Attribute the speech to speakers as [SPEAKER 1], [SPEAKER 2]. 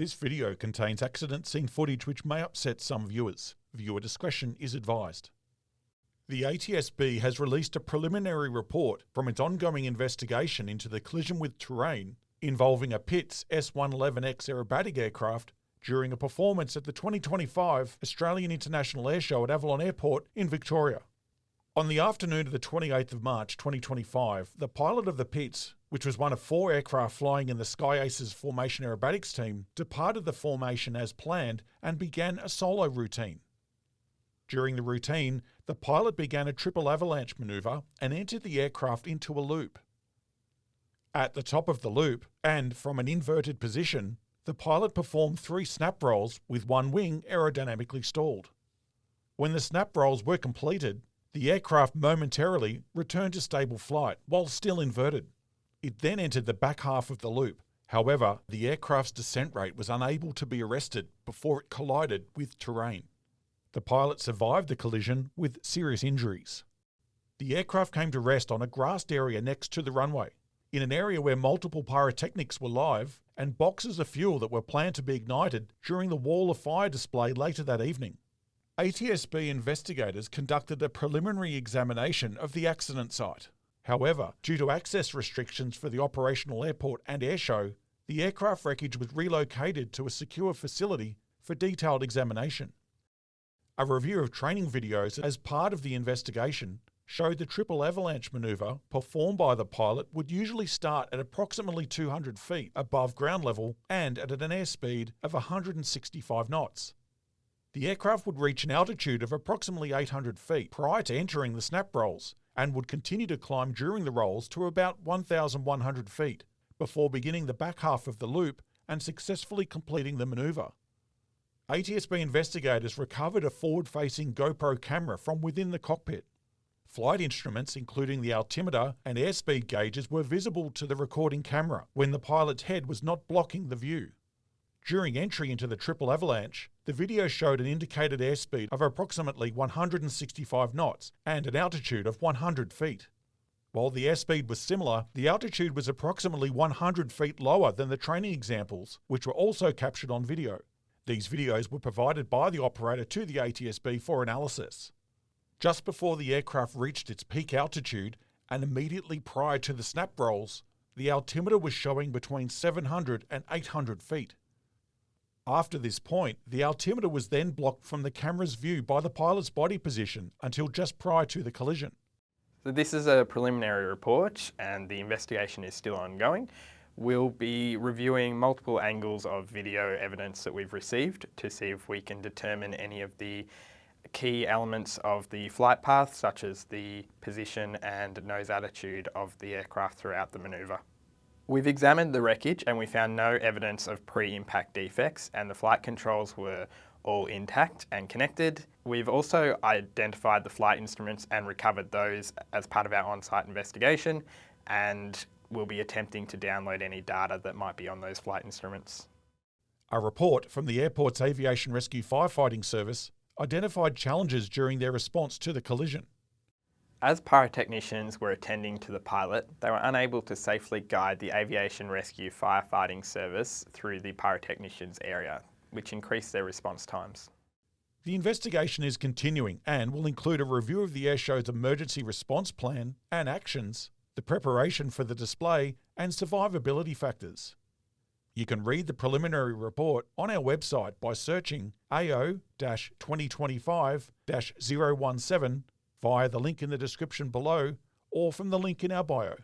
[SPEAKER 1] This video contains accident scene footage which may upset some viewers. Viewer discretion is advised. The ATSB has released a preliminary report from its ongoing investigation into the collision with terrain involving a Pitts S1-11X aerobatic aircraft during a performance at the 2025 Australian International Airshow at Avalon Airport in Victoria. On the afternoon of the 28th of March 2025, the pilot of the Pitts, which was one of 4 aircraft flying in the Sky Aces formation aerobatics team, departed the formation as planned and began a solo routine. During the routine, the pilot began a triple avalanche maneuver and entered the aircraft into a loop. At the top of the loop, and from an inverted position, the pilot performed 3 snap rolls with one wing aerodynamically stalled. When the snap rolls were completed, the aircraft momentarily returned to stable flight while still inverted. It then entered the back half of the loop. However, the aircraft's descent rate was unable to be arrested before it collided with terrain. The pilot survived the collision with serious injuries. The aircraft came to rest on a grassed area next to the runway, in an area where multiple pyrotechnics were live and boxes of fuel that were planned to be ignited during the wall of fire display later that evening. ATSB investigators conducted a preliminary examination of the accident site. However, due to access restrictions for the operational airport and airshow, the aircraft wreckage was relocated to a secure facility for detailed examination. A review of training videos as part of the investigation showed the triple avalanche maneuver performed by the pilot would usually start at approximately 200 feet above ground level and at an airspeed of 165 knots. The aircraft would reach an altitude of approximately 800 feet prior to entering the snap rolls and would continue to climb during the rolls to about 1,100 feet before beginning the back half of the loop and successfully completing the maneuver. ATSB investigators recovered a forward-facing GoPro camera from within the cockpit. Flight instruments, including the altimeter and airspeed gauges, were visible to the recording camera when the pilot's head was not blocking the view. During entry into the triple avalanche, the video showed an indicated airspeed of approximately 165 knots and an altitude of 100 feet. While the airspeed was similar, the altitude was approximately 100 feet lower than the training examples, which were also captured on video. These videos were provided by the operator to the ATSB for analysis. Just before the aircraft reached its peak altitude and immediately prior to the snap rolls, the altimeter was showing between 700 and 800 feet. After this point, the altimeter was then blocked from the camera's view by the pilot's body position until just prior to the collision.
[SPEAKER 2] So this is a preliminary report and the investigation is still ongoing. We'll be reviewing multiple angles of video evidence that we've received to see if we can determine any of the key elements of the flight path, such as the position and nose attitude of the aircraft throughout the manoeuvre. We've examined the wreckage and we found no evidence of pre-impact defects, and the flight controls were all intact and connected. We've also identified the flight instruments and recovered those as part of our on-site investigation, and we'll be attempting to download any data that might be on those flight instruments.
[SPEAKER 1] A report from the airport's Aviation Rescue Firefighting Service identified challenges during their response to the collision.
[SPEAKER 2] As pyrotechnicians were attending to the pilot, they were unable to safely guide the Aviation Rescue Firefighting Service through the pyrotechnicians' area, which increased their response times.
[SPEAKER 1] The investigation is continuing and will include a review of the airshow's emergency response plan and actions, the preparation for the display, and survivability factors. You can read the preliminary report on our website by searching AO-2025-017 via the link in the description below or from the link in our bio.